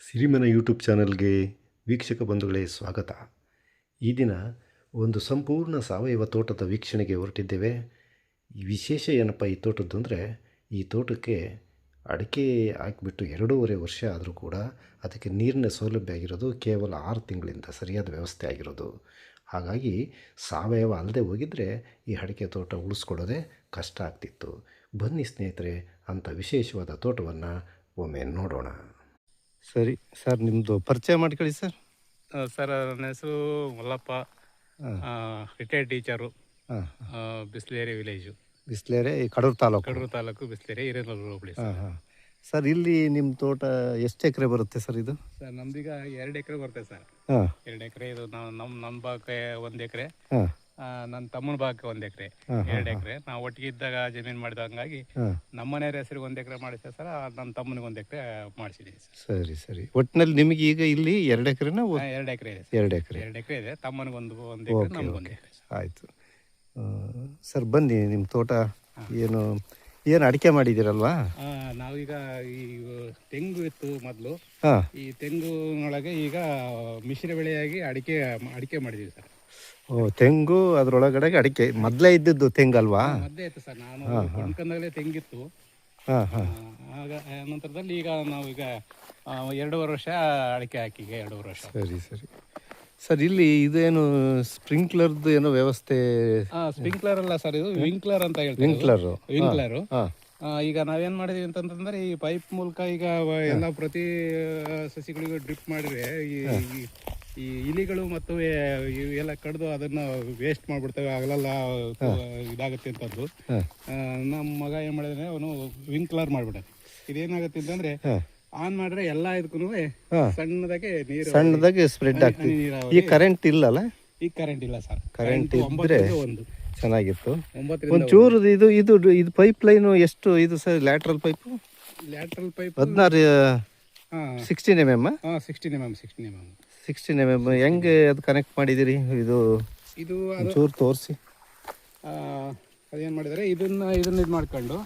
Sirimane YouTube ಚಾನಲ್ಗೆ ವೀಕ್ಷಕ ಬಂಧುಗಳೇ ಸ್ವಾಗತ. ಈ ದಿನ ಒಂದು ಸಂಪೂರ್ಣ ಸಾವಯವ ತೋಟದ ವೀಕ್ಷಣೆಗೆ ಹೊರಟಿದ್ದೇವೆ. ಈ ವಿಶೇಷ ಏನಪ್ಪ ಈ ತೋಟದ್ದು ಅಂದರೆ, ಈ ತೋಟಕ್ಕೆ ಅಡಿಕೆ ಹಾಕಿಬಿಟ್ಟು 2.5 ವರ್ಷ ಆದರೂ ಕೂಡ ಅದಕ್ಕೆ ನೀರಿನ ಸೌಲಭ್ಯ ಆಗಿರೋದು ಕೇವಲ 6 ತಿಂಗಳಿಂದ ಸರಿಯಾದ ವ್ಯವಸ್ಥೆ ಆಗಿರೋದು. ಹಾಗಾಗಿ ಸಾವಯವ ಅಲ್ಲದೆ ಹೋಗಿದ್ದರೆ ಈ ಅಡಿಕೆ ತೋಟ ಉಳಿಸ್ಕೊಡೋದೇ ಕಷ್ಟ ಆಗ್ತಿತ್ತು. ಬನ್ನಿ ಸ್ನೇಹಿತರೆ, ಅಂಥ ವಿಶೇಷವಾದ ತೋಟವನ್ನು ಒಮ್ಮೆ ನೋಡೋಣ. ಸರಿ ಸರ್, ನಿಮ್ಮದು ಪರಿಚಯ ಮಾಡ್ಕೊಳ್ಳಿ ಸರ್. ಸರ್, ನನ್ನ ಹೆಸರು Mallappa, retired teacher, Bisleri village, Bislere, Kadur taluk Bisleri, Hirenallur hobli. ಹಾಂ. ಸರ್, ಇಲ್ಲಿ ನಿಮ್ಮ ತೋಟ ಎಷ್ಟು ಎಕರೆ ಬರುತ್ತೆ ಸರ್ ಇದು? ಸರ್, ನಮ್ದೀಗ 2 ಎಕರೆ ಬರ್ತದೆ ಸರ್. ಹಾಂ, 2 ಎಕರೆ. ಇದು ನನ್ನ ಭಾಗಕ್ಕೆ 1 ಎಕರೆ, ಹಾಂ, ನನ್ನ ತಮ್ಮನ ಭಾಗಕ್ಕೆ 1 ಎಕರೆ, 2 ಎಕರೆ. ನಾವು ಒಟ್ಟಿಗೆ ಇದ್ದಾಗ ಜಮೀನು ಮಾಡಿದ ಹಂಗಾಗಿ ನಮ್ಮ ಮನೆಯವ್ರ ಹೆಸರಿಗೆ 1 ಎಕರೆ ಮಾಡಿಸ್ತೇವೆ ಸರ್. ನನ್ನ ತಮ್ಮನಿಗೆ 1 ಎಕರೆ ಮಾಡಿಸಿದ್ದೀವಿ ಸರ್. ಸರಿ. ಒಟ್ಟಿನಲ್ಲಿ ನಿಮಗೆ ಈಗ ಇಲ್ಲಿ 2 ಎಕರೆನ? 2 ಎಕರೆ ಇದೆ. 2 ಎಕರೆ. 2 ಎಕರೆ ಇದೆ. ತಮ್ಮನಿಗೆ ಒಂದು ಎಕರೆ, ನಮ್ಗೆ 1 ಎಕರೆ. ಆಯಿತು ಸರ್, ಬನ್ನಿ. ನಿಮ್ಮ ತೋಟ ಏನು ಅಡಿಕೆ ಮಾಡಿದ್ದೀರಲ್ವಾ? ನಾವೀಗ ಈ ತೆಂಗು ಇತ್ತು ಮೊದಲು. ಹಾಂ, ಈ ತೆಂಗುನೊಳಗೆ ಈಗ ಮಿಶ್ರ ಬೆಳೆಯಾಗಿ ಅಡಿಕೆ ಮಾಡಿದೀವಿ ಸರ್. ತೆಂಗು, ಅದರೊಳಗಡೆ ಅಡಿಕೆ ಮೊದಲೇ ಇದ್ದದ್ದು ತೆಂಗಲ್ವಾ? ಮದ್ದೆ ಇತ್ತು ಸರ್. ನಾನು ಕೊಂಡ್ಕೊಂಡಾಗಲೇ ತೆಂಗಿತ್ತು. ಆಗ ನಂತರದಲ್ಲಿ ಈಗ ನಾವು ಈಗ 2.5 ವರ್ಷ ಅಡಿಕೆ ಹಾಕಿ 2.5 ವರ್ಷ. ಸರಿ ಸರ್, ಇಲ್ಲಿ ಇದೇನು ಸ್ಪ್ರಿಂಕ್ಲರ್ದು ಏನೋ ವ್ಯವಸ್ಥೆ? ಸ್ಪ್ರಿಂಕ್ಲರ್ ಅಲ್ಲ ಸರ್, ಇದು ವಿಂಕ್ಲರ್ ಅಂತ ಹೇಳ್ತೀವಿ. ವಿಂಕ್ಲರು. ಈಗ ನಾವೇನ್ ಮಾಡಿದೀವಿ ಅಂತಂದ್ರೆ, ಈ ಪೈಪ್ ಮೂಲಕ ಈಗ ಎಲ್ಲ ಪ್ರತಿ ಸಸಿಗಳಿಗೂ ಡ್ರಿಪ್ ಮಾಡಿದ್ರೆ ಈ ಇಲಿಗಳು ಮತ್ತು ಇವೆಲ್ಲ ಕಡ್ದು ಅದನ್ನ ವೇಸ್ಟ್ ಮಾಡ್ಬಿಡ್ತವೆ, ಆಗಲೆಲ್ಲ ಇದಾಗುತ್ತೆ ಅಂತಂದು ನಮ್ಮ ಮಗ ಏನ್ ಮಾಡಿದ್ರೆ, ಅವನು ವಿಂಕ್ಲರ್ ಮಾಡ್ಬಿಟ್ಟಾನೆ. ಇದೇನಾಗುತ್ತೆ ಅಂತಂದ್ರೆ, ಆನ್ ಮಾಡಿದ್ರೆ ಎಲ್ಲ ಇದಕ್ಕೂ ಸಣ್ಣದಾಗಿ ಸ್ಪ್ರೆಡ್ ಆಗ್ತದೆ. ಈ ಕರೆಂಟ್ ಇಲ್ಲಲ್ಲ? ಈಗ ಕರೆಂಟ್ ಇಲ್ಲ ಸರ್. ಕರೆಂಟ್ ಇದ್ರೆ ಚೆನ್ನಾಗಿತ್ತು. ಒಂಚೂರು ಇದು ಪೈಪ್ ಲೈನ್ ಎಷ್ಟು ಇದು sir? Lateral pipe 16 mm. 16 mm ಹೆಂಗೆ ಅದು ಕನೆಕ್ಟ್ ಮಾಡಿದಿರಿ? ಇದು ಒಂಚೂರು ತೋರಿಸಿ. ಅದೇನ್ ಮಾಡಿದಾರೆ, ಇದನ್ನ ಇದು ಮಾಡ್ಕೊಂಡು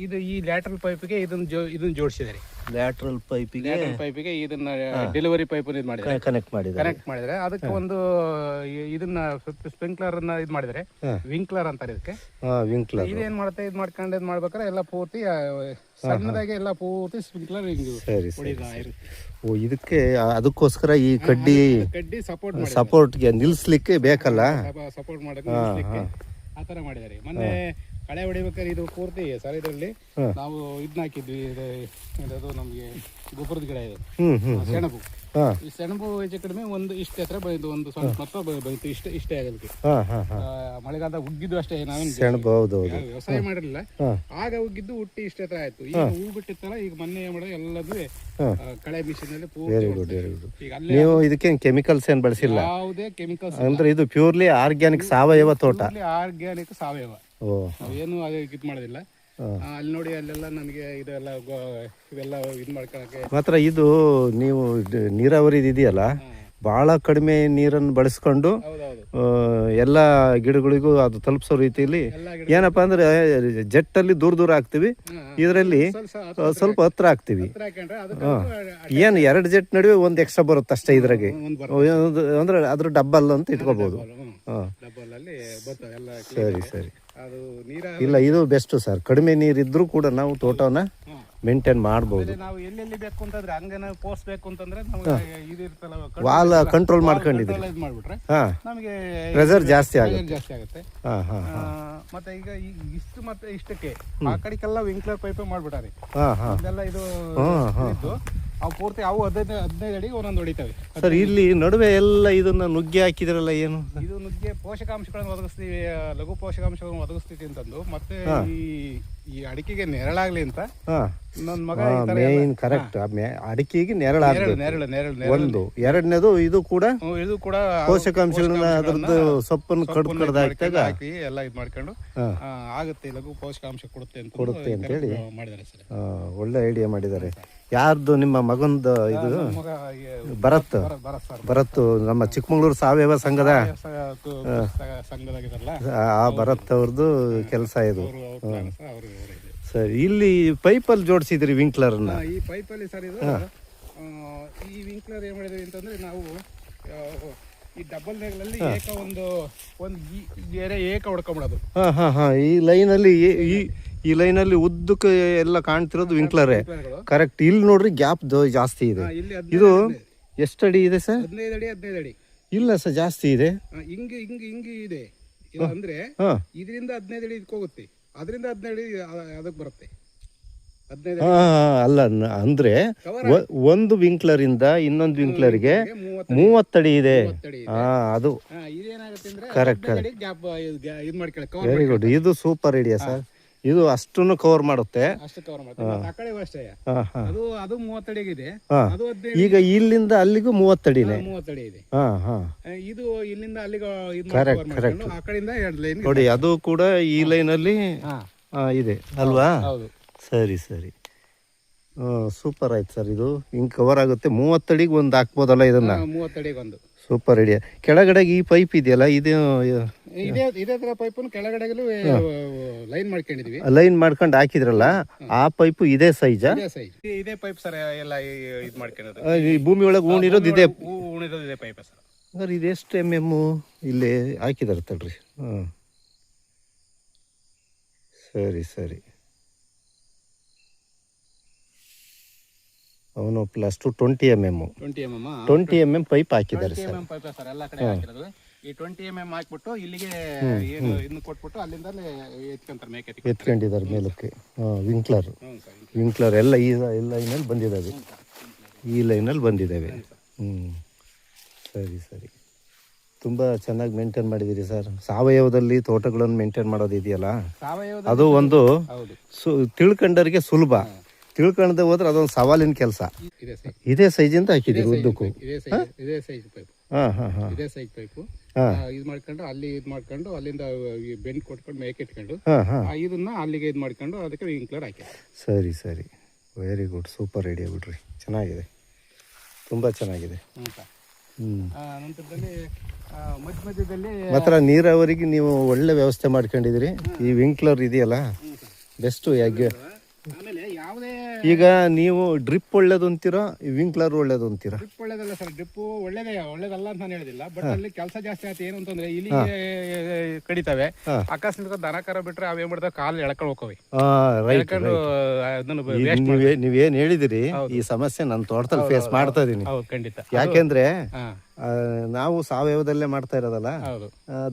ಇದು ಈ ಲ್ಯಾಟ್ರಲ್ ಪೈಪ್ಗೆ ಇದನ್ನ ಜೋಡಿಸಿದ್ದಾರೆ. ಲ್ಯಾಟ್ರಲ್ ಪೈಪಿಗೆ ಇದನ್ನ ಡೆಲಿವರಿ ಪೈಪ್ ಕನೆಕ್ಟ್ ಮಾಡಿದ್ರೆ ಅದಕ್ಕೆ ಒಂದು ಇದನ್ನ ಸ್ಪ್ರಿಂಕ್ಲರ್ ಇದು ಮಾಡಿದ್ರೆ ವಿಂಕ್ಲರ್ ಅಂತಾರೆ ಇದಕ್ಕೆ. ಇದೇನ್ ಮಾಡುತ್ತೆ, ಇದು ಮಾಡ್ಬೇಕಾದ್ರೆ ಎಲ್ಲ ಪೂರ್ತಿ ಸಣ್ಣದಾಗಿ ಎಲ್ಲ ಪೂರ್ತಿ ಸ್ಪ್ರಿಂಕ್ಲರ್ ಇದಕ್ಕೆ ಅದಕ್ಕೋಸ್ಕರ ಈ ಕಡ್ಡಿ ಸಪೋರ್ಟ್ಗೆ ನಿಲ್ಸ್ಲಿಕ್ಕೆ ಬೇಕಲ್ಲ, ಸಪೋರ್ಟ್ ಮಾಡಕ್ಕೆ ಆ ತರ ಮಾಡಿದ್ದಾರೆ. ಮೊನ್ನೆ ಕಳೆ ಹೊಡಿಬೇಕಾದ್ರೆ ಇದು ಪೂರ್ತಿ ಸರ್, ಇದರಲ್ಲಿ ನಾವು ಇದನ್ನ ಹಾಕಿದ್ವಿ. ಇದು ನಮ್ಗೆ ಗೊಬ್ಬರದ ಗಿಡ, ಇದು ಸೆಣಬು. ಈ ಸೆಣಬು ಹೆಚ್ಚು ಕಡಿಮೆ ಒಂದು ಇಷ್ಟ ಹತ್ರ ಬಂದು, ಒಂದು ಸ್ವಲ್ಪ ಮೊತ್ತ ಬಂತು. ಇಷ್ಟೇ ಆಗೋದಕ್ಕೆ ಮಳೆಗಾಲದಾಗ ಉಗ್ಗಿದ್ದು ಅಷ್ಟೇ. ನಾವೇನು ವ್ಯವಸಾಯ ಮಾಡಿರಲಿಲ್ಲ, ಆಗ ಉಗ್ಗಿದ್ದು ಹುಟ್ಟಿ ಇಷ್ಟ ಹತ್ರ ಆಯ್ತು. ಈಗ ಹೂ ಬಿಟ್ಟಿತ್ತಲ್ಲ, ಈಗ ಮೊನ್ನೆ ಮಾಡೋದು ಎಲ್ಲದೂ ಕಳೆ ಮಿಷನ್ ಅಲ್ಲಿ ಪೂರ್ತಿ. ನೀವು ಇದಕ್ಕೆ ಕೆಮಿಕಲ್ಸ್ ಏನ್ ಬಳಸಿಲ್ಲ? ಯಾವುದೇ ಕೆಮಿಕಲ್ಸ್ ಅಂದ್ರೆ ಇದು ಪ್ಯೂರ್ಲಿ ಆರ್ಗ್ಯಾನಿಕ್ ಸಾವಯವ ತೋಟ. ಆರ್ಗ್ಯಾನಿಕ್ ಸಾವಯವ, ಏನು ಇದು ಮಾಡೋದಿಲ್ಲ. ಅಲ್ಲಿ ನೋಡಿ, ಅಲ್ಲೆಲ್ಲ ನನಗೆ ಇವೆಲ್ಲ ಇದು ಮಾಡ್ಕೊಳಕ್ಕೆ ಮಾತ್ರ. ಇದು ನೀವು ನೀರಾವರಿ ಇದೆಯಲ್ಲ, ಬಹಳ ಕಡಿಮೆ ನೀರನ್ನು ಬಳಸ್ಕೊಂಡು ಎಲ್ಲ ಗಿಡಗಳಿಗೂ ಅದು ತಲುಪಿಸೋ ರೀತಿಯಲ್ಲಿ ಏನಪ್ಪಾ ಅಂದ್ರೆ, ಜೆಟ್ಟಲ್ಲಿ ದೂರ ಹಾಕ್ತಿವಿ, ಇದರಲ್ಲಿ ಸ್ವಲ್ಪ ಹತ್ರ ಹಾಕ್ತಿವಿ. ಏನು 2 ಜೆಟ್ ನಡುವೆ ಒಂದು ಎಕ್ಸ್ಟ್ರಾ ಬರುತ್ತೆ ಅಷ್ಟೇ. ಇದ್ರಾಗೆ ಅಂದ್ರೆ ಅದ್ರ ಡಬ್ಬಲ್ ಅಂತ ಇಟ್ಕೋಬಹುದು. ಸರಿ. ಇಲ್ಲ, ಇದು ಬೆಸ್ಟ್ ಸರ್. ಕಡಿಮೆ ನೀರಿದ್ರು ಕೂಡ ನಾವು ತೋಟವನ್ನ ಮೇಂಟೈನ್ ಮಾಡಬಹುದು. ನಾವು ಎಲ್ಲೆಲ್ಲಿ ಬೇಕು ಅಂತಂದ್ರೆ, ಹಂಗೇನ ಪೋಸ್ಟ್ ಬೇಕು ಅಂತಂದ್ರೆ ವಾಲ್ ಕಂಟ್ರೋಲ್ ಮಾಡ್ಕೊಂಡಿದ್ರಿ, ನಮಗೆ ಪ್ರೆಷರ್ ಜಾಸ್ತಿ ಆಗುತ್ತೆ. ಮತ್ತೆ ಈಗ ಇಷ್ಟು ಮತ್ತೆ ಇಷ್ಟಕ್ಕೆ ಆ ಕಡೆಗೆಲ್ಲ ವಿಂಕ್ಲರ್ ಪೈಪ್ ಮಾಡ್ಬಿಟ್ಟಾರೆ. ಇದೆಲ್ಲ ಇದು ಅವು ಪೂರ್ತಿ ಅವು 15 ಅಡಿ ಒಂದೊಂದು ಹೊಡಿತವೆ ಸರ್. ಇಲ್ಲಿ ನಡುವೆ ಎಲ್ಲ ಇದನ್ನ ನುಗ್ಗೆ ಹಾಕಿದ್ರಲ್ಲ, ಏನು ಇದು? ನುಗ್ಗೆ ಪೋಷಕಾಂಶಗಳನ್ನು ಒದಗಿಸ್ತೀವಿ, ಲಘು ಪೋಷಕಾಂಶಗಳನ್ನು ಒದಗಿಸ್ತೀವಿ ಅಂತಂದು. ಮತ್ತೆ ಈ ಅಡಿಕೆಗೆ ನೆರಳಾಗ್ಲಿ ಅಂತ ನನ್ನ ಮಗ ಕರೆಕ್ಟ್ ಅಡಿಕೆಗೆ ನೆರಳಾಗ್ಲಿ. ಒಂದು ಎರಡನೇದು ಇದು ಕೂಡ ಪೋಷಕಾಂಶಗಳನ್ನ ಅದರದ್ದು ಸೊಪ್ಪನ್ನು ಕಡ್ದು ಹಾಕಿ ಎಲ್ಲ ಇದು ಮಾಡ್ಕೊಂಡು ಆಗುತ್ತೆ, ಲಘು ಪೋಷಕಾಂಶ ಕೊಡುತ್ತೆ ಅಂತ ಹೇಳಿ ಮಾಡಿದ್ದಾರೆ ಸರ್. ಒಳ್ಳೆ ಐಡಿಯಾ ಮಾಡಿದ್ದಾರೆ. ಯಾರ್ದು? ನಿಮ್ಮ ಮಗಂದು? ಇದು ಭರತ್ ನಮ್ಮ ಚಿಕ್ಕಮಗಳೂರು ಸಾವಯವ ಸಂಘದ ಆ ಭರತ್ ಅವ್ರದ್ದು ಕೆಲಸ ಇದು. ಸರಿ, ಇಲ್ಲಿ ಪೈಪಲ್ಲಿ ಜೋಡಿಸಿದ್ರಿ ವಿಂಕ್ಲರ್ನ? ಈ ಪೈಪಲ್ಲಿ ಸರ್ ಇದು ಈ ವಿಂಕ್ಲರ್ ಏನ್ ಮಾಡಿದ್ವಿ ಅಂತಂದ್ರೆ ನಾವು ಈ ಡಬಲ್ ನೇಗ್ಲಲ್ಲಿ ಏಕ ಒಂದು ಬೇರೆ ಏಕ ಹೊಡ್ಕೊಂಬಿಡೋದು. ಈ ಲೈನಲ್ಲಿ ಈ ಲೈನಲ್ಲಿ ಉದ್ದಕ್ಕೆ ಎಲ್ಲ ಕಾಣ್ತಿರೋದು ವಿಂಕ್ಲರೇ. ಕರೆಕ್ಟ್. ಇಲ್ಲಿ ನೋಡ್ರಿ ಗ್ಯಾಪ್ ಜಾಸ್ತಿ ಇದೆ. ಇಲ್ಲಿ ಇದು ಎಷ್ಟು ಅಡಿ ಇದೆ ಸರ್? 15 ಅಡಿ 15 ಅಡಿ ಇಲ್ಲ ಸರ್, ಜಾಸ್ತಿ ಇದೆ. ಹಿಂಗೆ ಇದೆ. ಇದು ಅಂದ್ರೆ ಇದರಿಂದ 15 ಅಡಿ ಇದಕ್ಕೆ ಹೋಗುತ್ತೆ, ಅದರಿಂದ 15 ಅಡಿ ಅದಕ್ಕೆ ಬರುತ್ತೆ. 15 ಅಲ್ಲ ಅಂದ್ರೆ ಒಂದು ವಿಂಕ್ಲರ್ ಇಂದ ಇನ್ನೊಂದು ವಿಂಕ್ಲರ್ಗೆ 30 ಅಡಿ ಇದೆ. ಅದು ಇದೇನಾಗುತ್ತೆ ಅಂದ್ರೆ ಕರೆಕ್ಟ್. ಗ್ಯಾಪ್ ಇದು ಮಾಡ್ಕೊಳ್ಳಿ. Very good. ಇದು ಸೂಪರ್ ಐಡಿಯಾ ಸರ್. ಇದು ಅಷ್ಟನ್ನು ಕವರ್ ಮಾಡುತ್ತೆ. ಅಷ್ಟು ಕವರ್ ಮಾಡುತ್ತೆ. ಆ ಕಡೆ ಅಷ್ಟೇ ಅದು 30 ಅಡಿಗಿದೆ. ಅದು 15 ಈಗ ಇಲ್ಲಿಂದ ಅಲ್ಲಿಗೂ 30 ಅಡಿನೇ. 30 ಅಡಿ ಇದೆ. ಇದು ಇಲ್ಲಿಂದ ಅಲ್ಲಿಗೆ ಕರೆಕ್ಟ್. ಆ ಕಡೆಯಿಂದ 2 ಲೈನ್ ನೋಡಿ, ಅದು ಕೂಡ ಈ ಲೈನ್ ಅಲ್ಲಿ ಇದೆ ಅಲ್ವಾ? ಹೌದು. ಸರಿ ಸರಿ, ಸೂಪರ್ ಆಯ್ತು ಸರ್. ಇದು ಹಿಂಗ್ ಕವರ್ ಆಗುತ್ತೆ. 30 ಅಡಿಗೆ ಒಂದು ಹಾಕ್ಬೋದಲ್ಲ ಇದನ್ನ? 30 ಅಡಿಗೆ ಒಂದು. Super idea. ಕೆಳಗಡೆ ಈ ಪೈಪ್ ಇದೆಯಲ್ಲ, ಇದು ಇದೇ ತರ ಪೈಪ್ ಕೆಳಗಡೆಗಲು ಲೈನ್ ಮಾಡ್ಕೊಂಡಿದೀವಿ. ಲೈನ್ ಮಾಡ್ಕೊಂಡು ಹಾಕಿದ್ರಲ್ಲ, ಆ ಪೈಪ್ ಇದೇ ಸೈಜ್? ಇದೇ ಪೈಪ್ ಸರ್. ಎಲ್ಲ ಇದು ಮಾಡ್ಕೊಂಡಿರೋದು ಈ ಭೂಮಿ ಒಳಗೆ ಉಣಿರೋದು ಇದೆ ಪೈಪ್ ಸರ್. ಹಂಗಾರೆ ಇದೆಷ್ಟು MM ಇಲ್ಲಿ ಹಾಕಿದಾರೆ ತಡ್ರಿ. ಸರಿ ಸರಿ. ಅವನು ಪ್ಲಸ್ 20 mm 20 mm ಪೈಪ್ ಹಾಕಿದ್ದಾರೆ ಸರ್. ಪೈಪ್ ಸರ್ ಎಲ್ಲ ಕಡೆ ಹಾಕಿರೋದು. ಈ 20 mm ಹಾಕ್ಬಿಟ್ಟು ಇಲ್ಲಿಗೆ ಏನು ಇದನ್ನ ಕೊಟ್ಬಿಟ್ಟು ಅಲ್ಲಿಂದಲೇ ಎತ್ಕೊಂತಾರೆ, ಮೇಕೆ ಎತ್ಕೊಂಡಿದ್ದಾರೆ ಮೇಲಕ್ಕೆ. ವಿಂಕ್ಲರ್ ಎಲ್ಲ ಈ ಲೈನಲ್ಲಿ ಬಂದಿದ್ದಾವೆ. ಈ ಲೈನಲ್ಲಿ ಬಂದಿದ್ದಾವೆ. ಸರಿ ಸರಿ. ತುಂಬ ಚೆನ್ನಾಗಿ ಮೇಂಟೈನ್ ಮಾಡಿದ್ದೀರಿ ಸರ್. ಸಾವಯವದಲ್ಲಿ ತೋಟಗಳನ್ನು ಮೇಂಟೈನ್ ಮಾಡೋದು ಇದೆಯಲ್ಲ, ಅದು ಒಂದು ತಿಳ್ಕೊಂಡರಿಗೆ ಸುಲಭ. ತಿಳ್ಕೊಂಡೆ ಹೋದ್ರೆ ಅದೊಂದು ಸವಾಲಿನ ಕೆಲಸ. ಇದೇ ಸೈಜಿಂದ ಹಾಕಿದ್ದೀರಿ ಉದ್ದಕ್ಕೂ? ಇದೇ ಸೈಜ್ ಪೈಪ್. ಇದೇ ಸೈಜ್ ಪೈಪ್ ಇದು ಮಾಡ್ಕೊಂಡು ಅಲ್ಲಿ ಇದು ಮಾಡ್ಕೊಂಡು ಅಲ್ಲಿಂದ ಬೆಂಡ್ ಕೊಟ್ಕೊಂಡು ಮೇಕೆ ಇಟ್ಕೊಂಡು ಇದನ್ನ ಅಲ್ಲಿಗೆ ಇದು ಮಾಡ್ಕೊಂಡು ಅದಕ್ಕೆ ವಿಂಕ್ಲರ್ ಹಾಕಿ. ಸರಿ ಸರಿ. Very good. ಸೂಪರ್ ಐಡಿಯಾ ಬಿಡ್ರಿ. ಚೆನ್ನಾಗಿದೆ, ತುಂಬ ಚೆನ್ನಾಗಿದೆ. ನಂತರದಲ್ಲಿ ಮಧ್ಯದಲ್ಲಿ ಮಾತ್ರ ನೀರಾವರಿಗೆ ನೀವು ಒಳ್ಳೆ ವ್ಯವಸ್ಥೆ ಮಾಡ್ಕೊಂಡಿದ್ದೀರಿ. ಈ ವಿಂಕ್ಲರ್ ಇದೆಯಲ್ಲ ಬೆಸ್ಟು. ಯಾಕೆ ಆಮೇಲೆ ಯಾವುದೇ ಈಗ ನೀವು ಡ್ರಿಪ್ ಒಳ್ಳೇದು ಅಂತೀರಾ, ವಿಂಕ್ಲರ್ ಒಳ್ಳೇದು ಅಂತೀರಾ? ಡ್ರಿಪ್ ಒಳ್ಳೇದಲ್ಲ ಸರ್. ಡ್ರಿಪ್ ಒಳ್ಳೇದಲ್ಲ ಅಂತ ನಾನು ಹೇಳಿದಿಲ್ಲ. ಬಟ್ ಅಲ್ಲಿ ಕೆಲಸ ಜಾಸ್ತಿ ಆಯ್ತು. ಏನು ಅಂತಂದ್ರೆ ಇಲ್ಲಿ ಕಡಿತವೆ. ಅಕಸ್ಮಾತ್ ದನ ಕರ ಬಿಟ್ರೆ ಅವೇನ್ ಮಾಡ್ತಾವೆ, ಕಾಲು ಎಳ್ಕೊಂಡು ಹೋಗ್ತವೆ. ನೀವೇನ್ ಹೇಳಿದಿರಿ, ಈ ಸಮಸ್ಯೆ ನನ್ನ ತೋಟದಲ್ಲಿ ಫೇಸ್ ಮಾಡ್ತಾ ಇದೀನಿ. ಖಂಡಿತ. ಯಾಕೆಂದ್ರೆ ನಾವು ಸಾವಯವದಲ್ಲೇ ಮಾಡ್ತಾ ಇರೋದಲ್ಲ.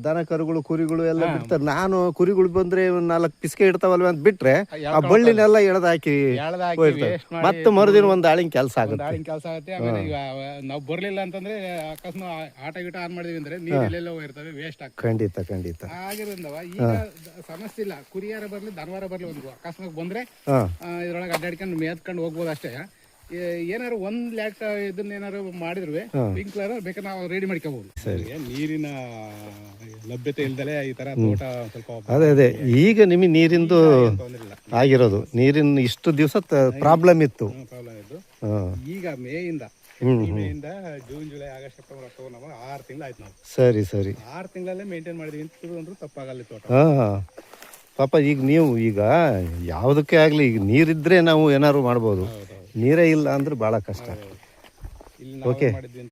ದನ ಕರುಗಳು ಕುರಿಗಳು ಎಲ್ಲ ಬಿಡ್ತಾರೆ. ನಾನು ಕುರಿಗಳು ಬಂದ್ರೆ 4 ಪಿಸ್ಕೆ ಇಡ್ತಾವಲ್ವ ಅಂತ ಬಿಟ್ರೆ ಆ ಬಳ್ಳಿನೆಲ್ಲ ಎಳ್ದು ಹಾಕಿ ಮತ್ತೆ ಮರುದಿನ ಒಂದು ಆಳಿನ ಕೆಲಸ ಆಗುತ್ತೆ. ಆಮೇಲೆ ನಾವು ಬರ್ಲಿಲ್ಲ ಅಂತಂದ್ರೆ ಅಕಸ್ಮಾತ್ ಆಟ ಗಿಟ ಆನ್ ಮಾಡಿದ್ವಿ ಅಂದ್ರೆ ನೀರೆಲ್ಲ ಇರ್ತವೆ, ವೇಸ್ಟ್ ಆಗ್ತದೆ. ಖಂಡಿತ ಖಂಡಿತ. ಆಗಿರೋದವ ಈಗ ಸಮಸ್ಯೆ ಇಲ್ಲ. ಕುರಿಯಾರ ಬರ್ಲಿ ದನವಾರ ಬರ್ಲಿ, ಒಂದು ಅಕಸ್ಮಾತ್ ಬಂದ್ರೆ ಇದ್ರೊಳಗೆ ಅಡ್ಡಾಡ್ಕೊಂಡು ಮೇದ್ಕೊಂಡು ಹೋಗ್ಬೋದು ಅಷ್ಟೇ. ಏನಾರು ಒಂದ್ ಲ್ಯಾಟ್ ಇದನ್ನ ಏನಾರು ಮಾಡಿದ್ರು ವಿಂಕ್ಲರ್ ಬೇಕಾದ್ರೆ ನಾವು ರೆಡಿ ಮಾಡ್ಕೋಬಹುದು. ನೀರಿನ ಲಭ್ಯತೆ ಇಲ್ದಲೆ ಈ ತರ ತೋಟ ಸ್ವಲ್ಪ ಅದೇ ಈಗ ನಿಮಗೆ ನೀರಿಂದು ಆಗಿರೋದು. ನೀರಿನ ಇಷ್ಟು ದಿವಸ ಪ್ರಾಬ್ಲಮ್ ಇತ್ತು. ಈಗ ಮೇಯಿಂದ June July August September October November 6 ತಿಂಗಳು ಆಯ್ತು ನಾವು. ಸರಿ ಸರಿ. 6 ತಿಂಗಳಲ್ಲೇ ಮೇಂಟೈನ್ ಮಾಡಿದೀವಿ ಅಂದ್ರೂ ತಪ್ಪಾಗಲ್ಲ ತೋಟ. ಪಾಪ ಈಗ ನೀವು ಈಗ ಯಾವುದಕ್ಕೆ ಆಗಲಿ, ಈಗ ನೀರಿದ್ರೆ ನಾವು ಏನಾದ್ರು ಮಾಡ್ಬೋದು. ನೀರೇ ಇಲ್ಲ ಅಂದ್ರೆ ಭಾಳ ಕಷ್ಟ. ಇಲ್ಲಿ ನಾವು ಮಾಡಿದ್ವಿ